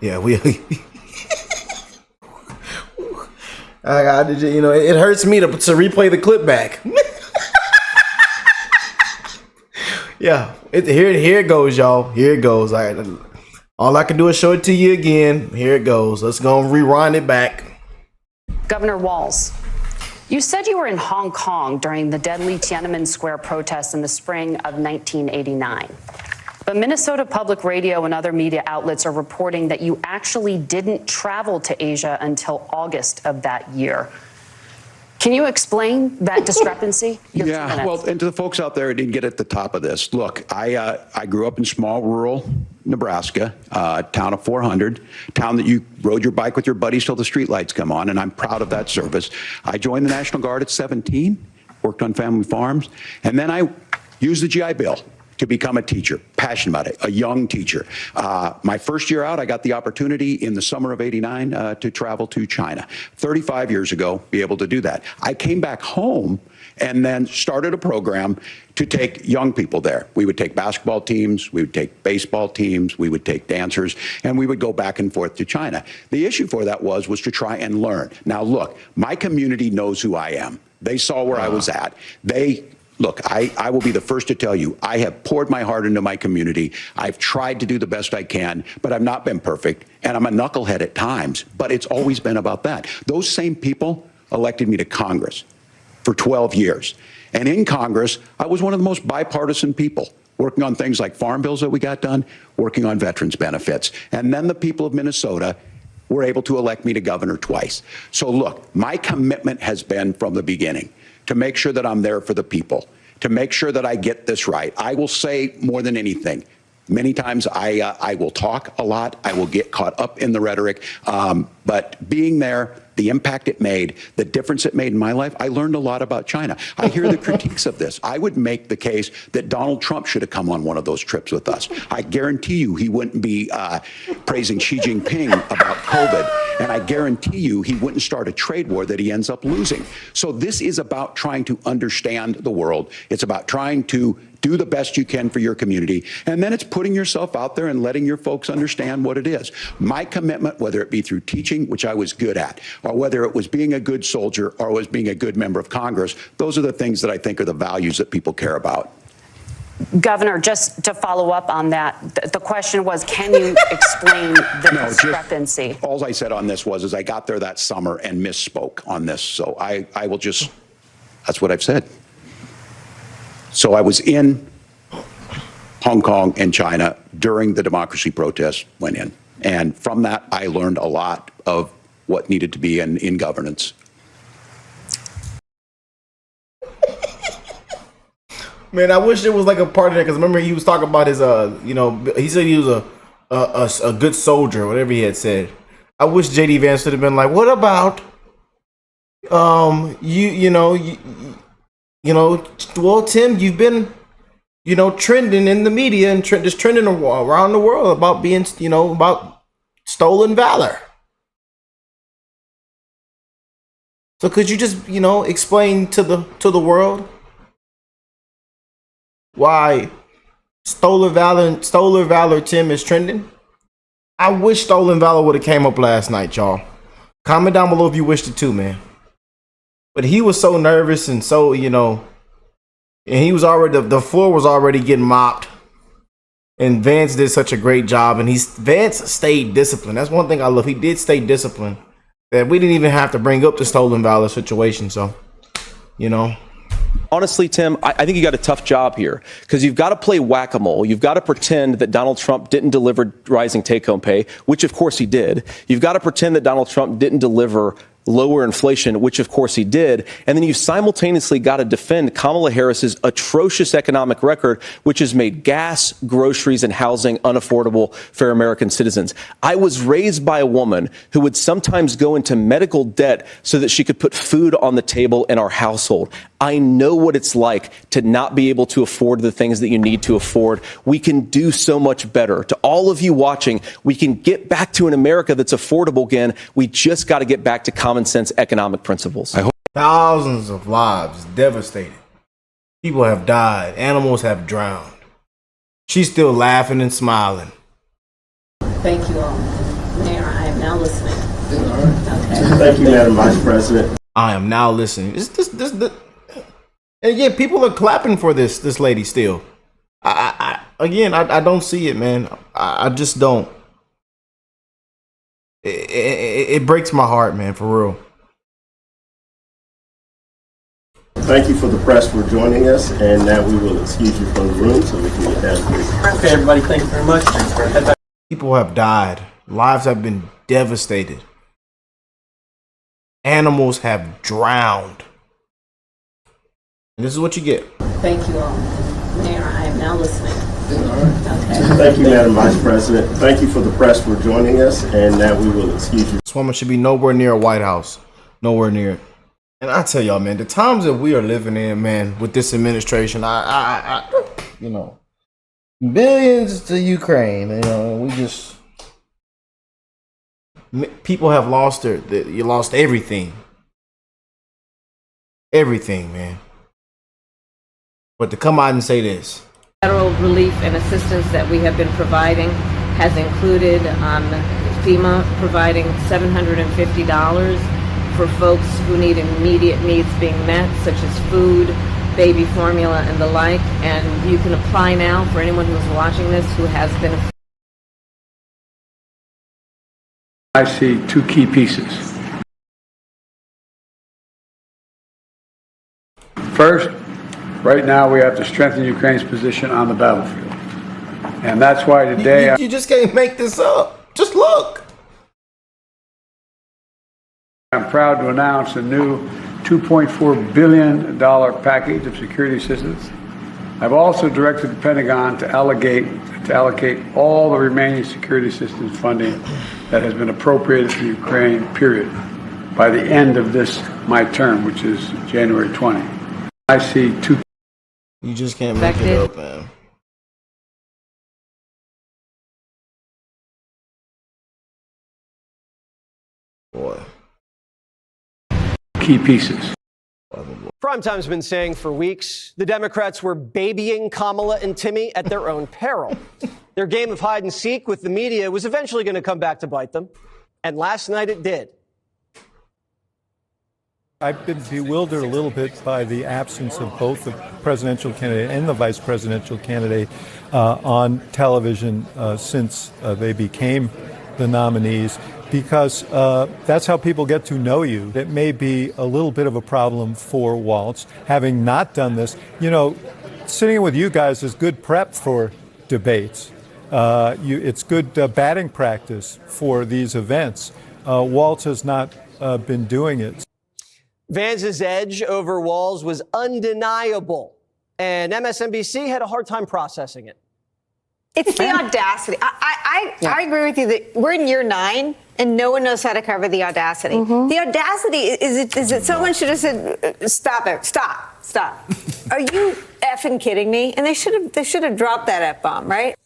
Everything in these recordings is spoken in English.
Yeah, we. It hurts me to replay the clip back. Yeah, here it goes, y'all. Here it goes. All I can do is show it to you again. Here it goes. Let's go and rewind it back. Governor Walz, you said you were in Hong Kong during the deadly Tiananmen Square protests in the spring of 1989. But Minnesota Public Radio and other media outlets are reporting that you actually didn't travel to Asia until August of that year. Can you explain that discrepancy? Yeah, well, and to the folks out there who didn't get at the top of this, look, I grew up in small rural Nebraska, town of 400, town that you rode your bike with your buddies till the streetlights come on, and I'm proud of that service. I joined the National Guard at 17, worked on family farms, and then I used the GI Bill to become a teacher, passionate about it, a young teacher. My first year out, I got the opportunity in the summer of '89 to travel to China. 35 years ago, be able to do that. I came back home and then started a program to take young people there. We would take basketball teams, we would take baseball teams, we would take dancers, and we would go back and forth to China. The issue for that was to try and learn. Now look, my community knows who I am. They saw where I was at. Look, I will be the first to tell you, I have poured my heart into my community. I've tried to do the best I can, but I've not been perfect. And I'm a knucklehead at times, but it's always been about that. Those same people elected me to Congress for 12 years. And in Congress, I was one of the most bipartisan people, working on things like farm bills that we got done, working on veterans benefits. And then the people of Minnesota were able to elect me to governor twice. So look, my commitment has been from the beginning to make sure that I'm there for the people, to make sure that I get this right. I will say more than anything, many times I will talk a lot, I will get caught up in the rhetoric, but being there, the impact it made, the difference it made in my life, I learned a lot about China. I hear the critiques of this. I would make the case that Donald Trump should have come on one of those trips with us. I guarantee you he wouldn't be praising Xi Jinping about COVID. And I guarantee you he wouldn't start a trade war that he ends up losing. So this is about trying to understand the world. It's about trying to do the best you can for your community. And then it's putting yourself out there and letting your folks understand what it is. My commitment, whether it be through teaching, which I was good at, or whether it was being a good soldier or was being a good member of Congress, those are the things that I think are the values that people care about. Governor, just to follow up on that, the question was, can you explain the discrepancy? All I said on this is I got there that summer and misspoke on this. So I will just, that's what I've said. So I was in Hong Kong and China during the democracy protests went in. And from that, I learned a lot of what needed to be in governance. Man, I wish there was like a part of that, because remember he was talking about his, he said he was a good soldier, whatever he had said. I wish JD Vance would have been like, what about, well, Tim, you've been, trending in the media and just trending around the world about being, about stolen valor. So could you just, explain to the world why Stolen Valor Tim is trending? I wish Stolen Valor would have came up last night, y'all. Comment down below if you wished it too, man. But he was so nervous and so, and he was already, the floor was already getting mopped. And Vance did such a great job, and Vance stayed disciplined. That's one thing I love. He did stay disciplined. That we didn't even have to bring up the Stolen Valor situation. So, Honestly, Tim, I think you got a tough job here, because you've got to play whack-a-mole. You've got to pretend that Donald Trump didn't deliver rising take-home pay, which of course he did. You've got to pretend that Donald Trump didn't deliver lower inflation, which of course he did. And then you simultaneously got to defend Kamala Harris's atrocious economic record, which has made gas, groceries, and housing unaffordable for American citizens. I was raised by a woman who would sometimes go into medical debt so that she could put food on the table in our household. I know what it's like to not be able to afford the things that you need to afford. We can do so much better. To all of you watching, we can get back to an America that's affordable again. We just got to get back to common sense economic principles. Thousands of lives devastated. People have died. Animals have drowned. She's still laughing and smiling. Thank you all. am now listening. Thank you, Madam Vice President. I am now listening. And again, people are clapping for this lady still. I don't see it, man. I just don't. It breaks my heart, man, for real. Thank you for the press for joining us, and now we will excuse you from the room so we can get down to business. Okay, everybody, thank you very much. People have died. Lives have been devastated. Animals have drowned. And this is what you get. Thank you all. Mayor, I am now listening. Thank you, Madam Vice President. Thank you for the press for joining us, and now we will excuse you. This woman should be nowhere near a White House. Nowhere near it. And I tell y'all, man, the times that we are living in, man, with this administration, you know, billions to Ukraine, you know, we just, people have lost you lost everything. Everything, man. But to come out and say this. Federal relief and assistance that we have been providing has included FEMA providing $750 for folks who need immediate needs being met, such as food, baby formula, and the like. And you can apply now for anyone who's watching this who has been. I see two key pieces. First, right now we have to strengthen Ukraine's position on the battlefield. And that's why today you just can't make this up. Just look. I'm proud to announce a new $2.4 billion package of security assistance. I've also directed the Pentagon to allocate all the remaining security assistance funding that has been appropriated for Ukraine, period, by the end of my term, which is January 20. I see two. You just can't make it up, man. Boy. Key pieces. Primetime's been saying for weeks the Democrats were babying Kamala and Timmy at their own peril. Their game of hide and seek with the media was eventually going to come back to bite them. And last night it did. I've been bewildered a little bit by the absence of both the presidential candidate and the vice presidential candidate on television since they became the nominees, because that's how people get to know you. It may be a little bit of a problem for Waltz, having not done this. You know, sitting with you guys is good prep for debates. It's good batting practice for these events. Waltz has not been doing it. Vance's edge over Walz was undeniable, and MSNBC had a hard time processing it. It's the audacity. I agree with you that we're in year 9 and no one knows how to cover the audacity. Mm-hmm. The audacity is that someone should have said, stop it, stop. Are you effing kidding me? And they should have dropped that F-bomb, right?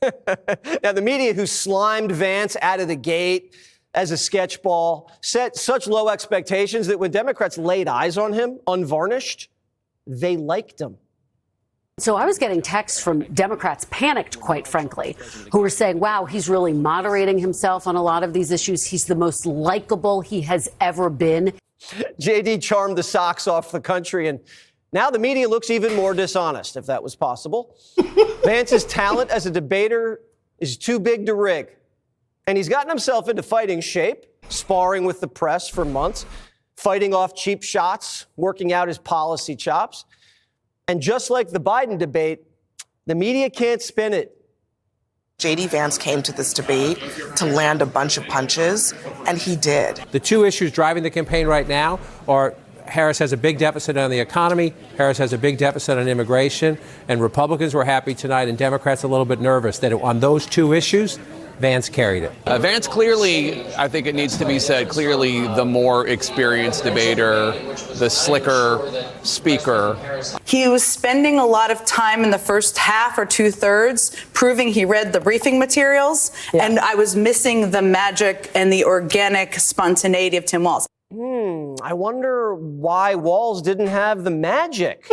Now, the media who slimed Vance out of the gate as a sketch ball set such low expectations that when Democrats laid eyes on him, unvarnished, they liked him. So I was getting texts from Democrats, panicked, quite frankly, who were saying, wow, he's really moderating himself on a lot of these issues. He's the most likable he has ever been. JD charmed the socks off the country, and now the media looks even more dishonest, if that was possible. Vance's talent as a debater is too big to rig. And he's gotten himself into fighting shape, sparring with the press for months, fighting off cheap shots, working out his policy chops. And just like the Biden debate, the media can't spin it. J.D. Vance came to this debate to land a bunch of punches, and he did. The two issues driving the campaign right now are Harris has a big deficit on the economy, Harris has a big deficit on immigration, and Republicans were happy tonight and Democrats a little bit nervous that on those two issues, Vance carried it. Vance clearly, I think it needs to be said, clearly the more experienced debater, the slicker speaker. He was spending a lot of time in the first half or 2/3 proving he read the briefing materials, and I was missing the magic and the organic spontaneity of Tim Walz. I wonder why Walz didn't have the magic.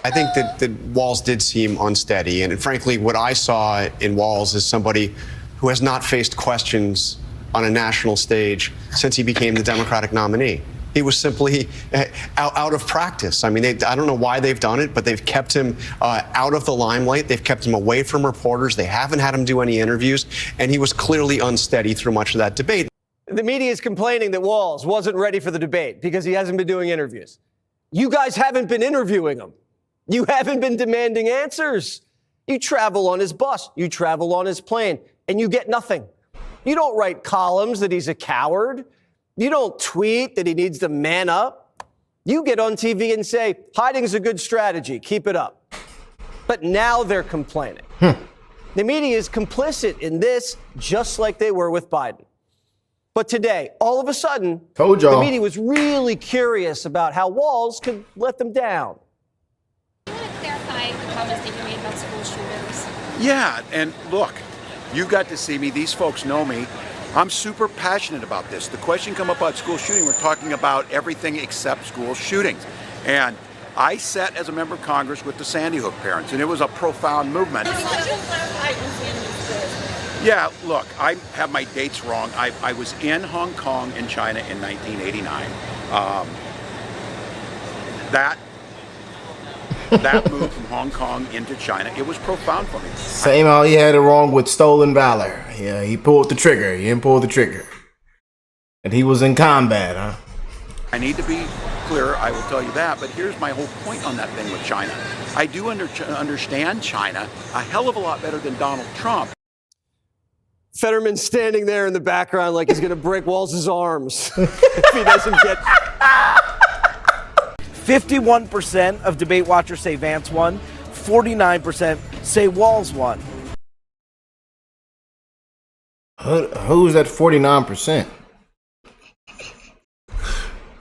I think that Walz did seem unsteady. And frankly, what I saw in Walz is somebody who has not faced questions on a national stage since he became the Democratic nominee. He was simply out of practice. I mean, I don't know why they've done it, but they've kept him out of the limelight. They've kept him away from reporters. They haven't had him do any interviews, and he was clearly unsteady through much of that debate. The media is complaining that Walz wasn't ready for the debate because he hasn't been doing interviews. You guys haven't been interviewing him. You haven't been demanding answers. You travel on his bus. You travel on his plane, and you get nothing. You don't write columns that he's a coward. You don't tweet that he needs to man up. You get on TV and say, hiding's a good strategy. Keep it up. But now they're complaining. The media is complicit in this, just like they were with Biden. But today, all of a sudden, the media was really curious about how Walz could let them down. Do you want to clarify the comments that you made about school shooters? Yeah, and look, you got to see me. These folks know me. I'm super passionate about this. The question come up about school shooting, we're talking about everything except school shootings. And I sat as a member of Congress with the Sandy Hook parents, and it was a profound movement. Yeah, look, I have my dates wrong. I was in Hong Kong and China in 1989. That move from Hong Kong into China, it was profound for me. Same how he had it wrong with stolen valor. Yeah, he pulled the trigger. He didn't pull the trigger. And he was in combat, huh? I need to be clear, I will tell you that, but here's my whole point on that thing with China. I do understand China a hell of a lot better than Donald Trump. Fetterman standing there in the background like he's going to break Walz's arms if he doesn't get... 51% of debate watchers say Vance won. 49% say Walz won. Who's that 49%?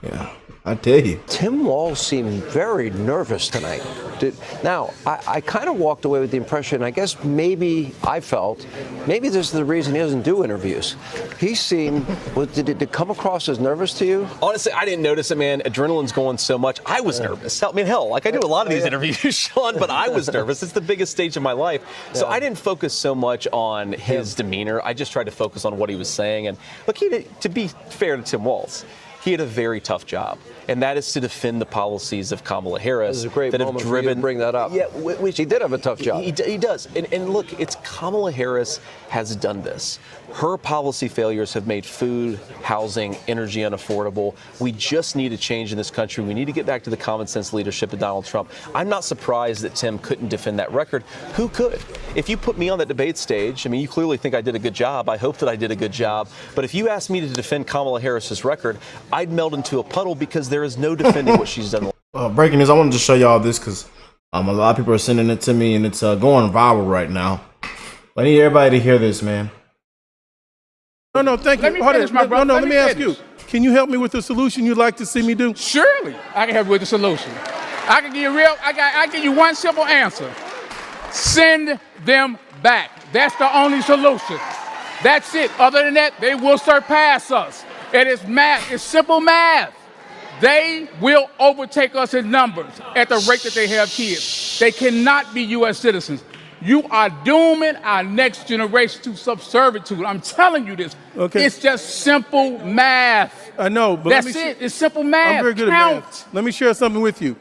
Yeah, I tell you. Tim Walz seemed very nervous tonight. Now, I kind of walked away with the impression, I guess maybe I felt, maybe this is the reason he doesn't do interviews. He seemed, did it come across as nervous to you? Honestly, I didn't notice it, man. Adrenaline's going so much. I was nervous. I mean, hell, like I do a lot of these interviews, Sean, but I was nervous. It's the biggest stage of my life. So I didn't focus so much on his demeanor. I just tried to focus on what he was saying. And look, to be fair to Tim Walz, he had a very tough job, and that is to defend the policies of Kamala Harris. This is a great that moment have for you driven. to bring that up. Yeah, which he did have a tough job. He does. And look, it's Kamala Harris has done this. Her policy failures have made food, housing, energy unaffordable. We just need a change in this country. We need to get back to the common sense leadership of Donald Trump. I'm not surprised that Tim couldn't defend that record. Who could? If you put me on that debate stage, I mean, you clearly think I did a good job. I hope that I did a good job. But if you asked me to defend Kamala Harris's record, I'd melt into a puddle because there is no defending what she's done. Breaking news, I wanted to show y'all this because a lot of people are sending it to me, and it's going viral right now. I need everybody to hear this, man. No, thank you. Let me ask you. Can you help me with the solution you'd like to see me do? Surely, I can help you with the solution. I can give you I give you one simple answer. Send them back. That's the only solution. That's it. Other than that, they will surpass us. It is math. It's simple math. They will overtake us in numbers at the rate that they have kids. They cannot be U.S. citizens. You are dooming our next generation to subservitude. I'm telling you this. Okay. It's just simple math. I know, but that's it. It's simple math. I'm very good at math. Let me share something with you.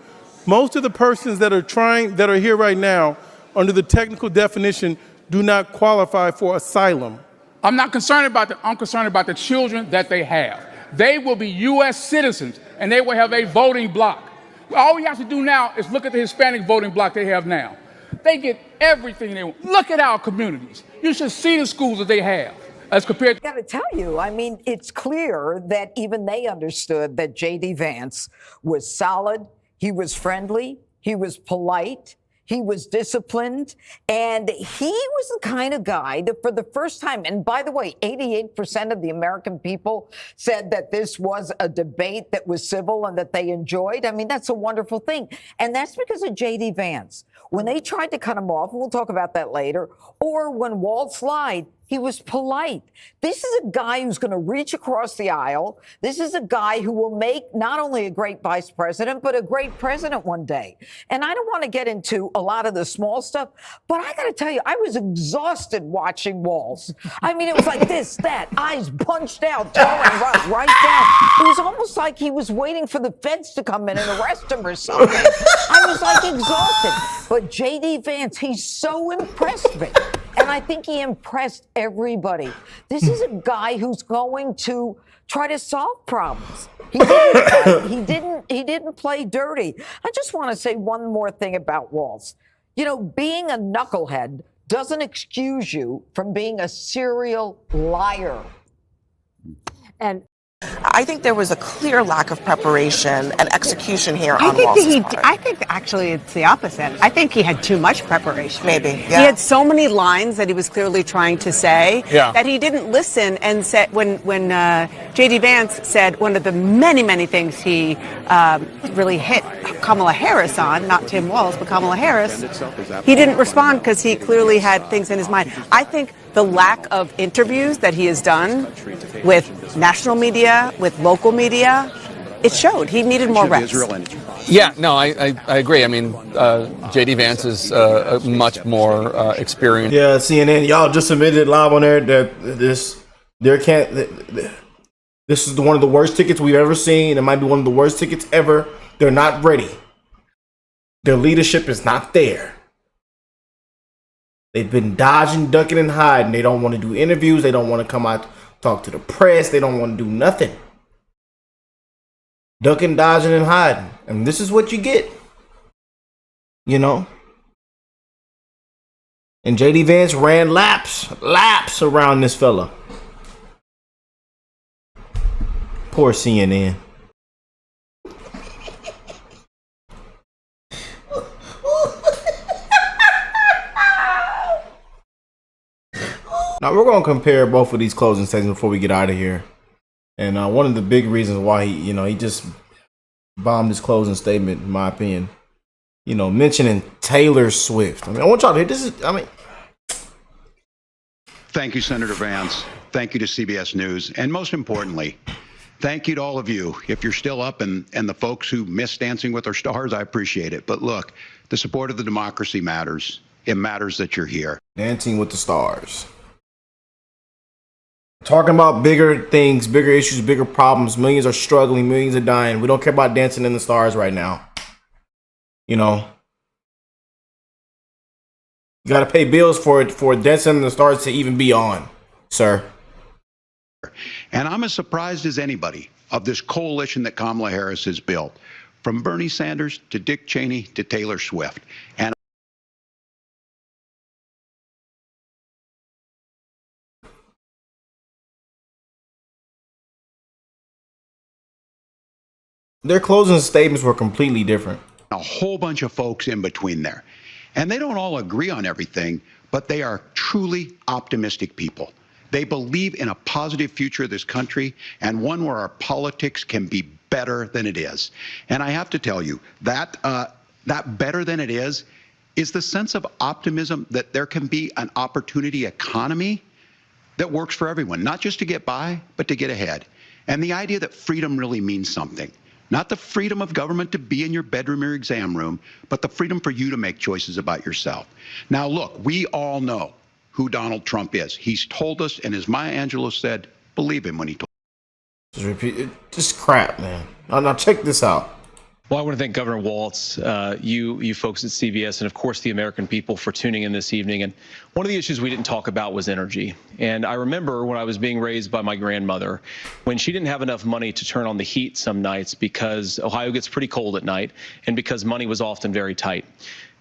Most of the persons that are here right now, under the technical definition, do not qualify for asylum. I'm not concerned about that. I'm concerned about the children that they have. They will be U.S. citizens, and they will have a voting block. All we have to do now is look at the Hispanic voting block they have now. They get everything they want. Look at our communities. You should see the schools that they have as compared to... I got to tell you, I mean, it's clear that even they understood that J.D. Vance was solid, he was friendly, he was polite, he was disciplined, and he was the kind of guy that for the first time, and by the way, 88% of the American people said that this was a debate that was civil and that they enjoyed. I mean, that's a wonderful thing. And that's because of J.D. Vance. When they tried to cut him off, and we'll talk about that later, or when Waltz lied, He was polite. This is a guy who's going to reach across the aisle. This is a guy who will make not only a great vice president, but a great president one day. And I don't want to get into a lot of the small stuff, but I got to tell you, I was exhausted watching Walz. I mean, it was like this, that, eyes punched out, throwing right down. It was almost like he was waiting for the feds to come in and arrest him or something. I was like exhausted. But J.D. Vance, he so impressed me. And I think he impressed everybody. This is a guy who's going to try to solve problems. He didn't fight. He didn't play dirty. I just want to say one more thing about Waltz. You know, being a knucklehead doesn't excuse you from being a serial liar. And I think there was a clear lack of preparation and execution here on Walz's part. I think actually it's the opposite. I think he had too much preparation. Maybe, yeah. He had so many lines that he was clearly trying to say that he didn't listen and said when J.D. Vance said one of the many things he really hit Kamala Harris on, not Tim Walz, but Kamala Harris, he didn't respond because he clearly had things in his mind. I think the lack of interviews that he has done with national media, with local media, it showed. He needed more reps. Yeah, no, I agree. I mean, J.D. Vance is much more experienced. Yeah, CNN, y'all just submitted live on there that this is one of the worst tickets we've ever seen. It might be one of the worst tickets ever. They're not ready. Their leadership is not there. They've been dodging, ducking, and hiding. They don't want to do interviews. They don't want to come out, talk to the press. They don't want to do nothing. Ducking, dodging, and hiding. And this is what you get. You know? And J.D. Vance ran laps around this fella. Poor CNN. Now, we're going to compare both of these closing statements before we get out of here. And one of the big reasons why he just bombed his closing statement, in my opinion, mentioning Taylor Swift. I mean, I want y'all to hear this. Thank you, Senator Vance. Thank you to CBS News. And most importantly, thank you to all of you. If you're still up and the folks who miss Dancing with Our Stars, I appreciate it. But look, the support of the democracy matters. It matters that you're here. Dancing with the Stars. Talking about bigger things, bigger issues, bigger problems. Millions are struggling. Millions are dying. We don't care about Dancing in the Stars right now. You got to pay bills for Dancing in the Stars to even be on, sir. And I'm as surprised as anybody of this coalition that Kamala Harris has built, from Bernie Sanders to Dick Cheney to Taylor Swift. And their closing statements were completely different. A whole bunch of folks in between there. And they don't all agree on everything, but they are truly optimistic people. They believe in a positive future of this country and one where our politics can be better than it is. And I have to tell you, that better than it is the sense of optimism that there can be an opportunity economy that works for everyone, not just to get by, but to get ahead. And the idea that freedom really means something. Not the freedom of government to be in your bedroom or exam room, but the freedom for you to make choices about yourself. Now, look, we all know who Donald Trump is. He's told us, and as Maya Angelou said, believe him when he told us. Just repeat it. Just crap, man. Now check this out. Well, I want to thank Governor Waltz, you folks at CBS, and of course the American people for tuning in this evening. And one of the issues we didn't talk about was energy. And I remember when I was being raised by my grandmother, when she didn't have enough money to turn on the heat some nights because Ohio gets pretty cold at night and because money was often very tight.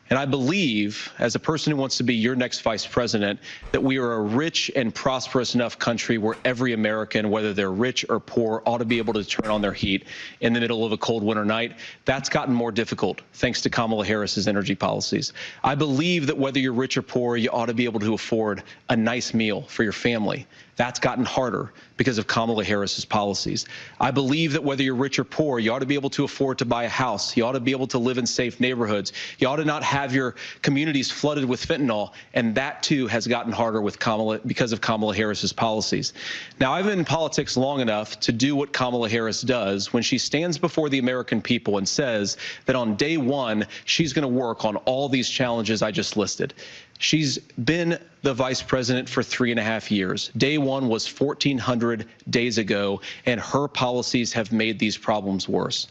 And I believe, as a person who wants to be your next vice president, that we are a rich and prosperous enough country where every American, whether they're rich or poor, ought to be able to turn on their heat in the middle of a cold winter night. That's gotten more difficult thanks to Kamala Harris's energy policies. I believe that whether you're rich or poor, you ought to be able to afford a nice meal for your family. That's gotten harder because of Kamala Harris's policies. I believe that whether you're rich or poor, you ought to be able to afford to buy a house. You ought to be able to live in safe neighborhoods. You ought to not have have your communities flooded with fentanyl, and that too has gotten harder with Kamala because of Kamala Harris's policies. Now, I've been in politics long enough to do what Kamala Harris does when she stands before the American people and says that on day one, she's going to work on all these challenges I just listed. She's been the vice president for 3.5 years. Day one was 1,400 days ago, and her policies have made these problems worse.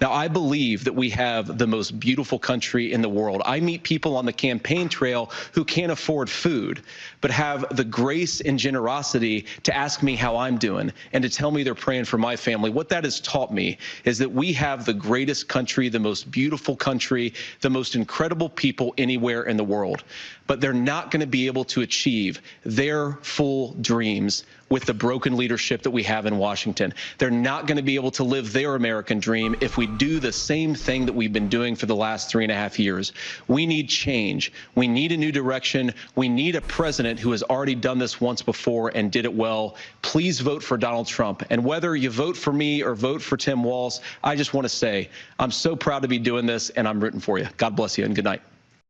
Now, I believe that we have the most beautiful country in the world. I meet people on the campaign trail who can't afford food, but have the grace and generosity to ask me how I'm doing and to tell me they're praying for my family. What that has taught me is that we have the greatest country, the most beautiful country, the most incredible people anywhere in the world. But they're not going to be able to achieve their full dreams with the broken leadership that we have in Washington. They're not going to be able to live their American dream if we do the same thing that we've been doing for the last 3.5 years. We need change. We need a new direction. We need a president who has already done this once before and did it well. Please vote for Donald Trump. And whether you vote for me or vote for Tim Walz, I just want to say I'm so proud to be doing this, and I'm rooting for you. God bless you, and good night.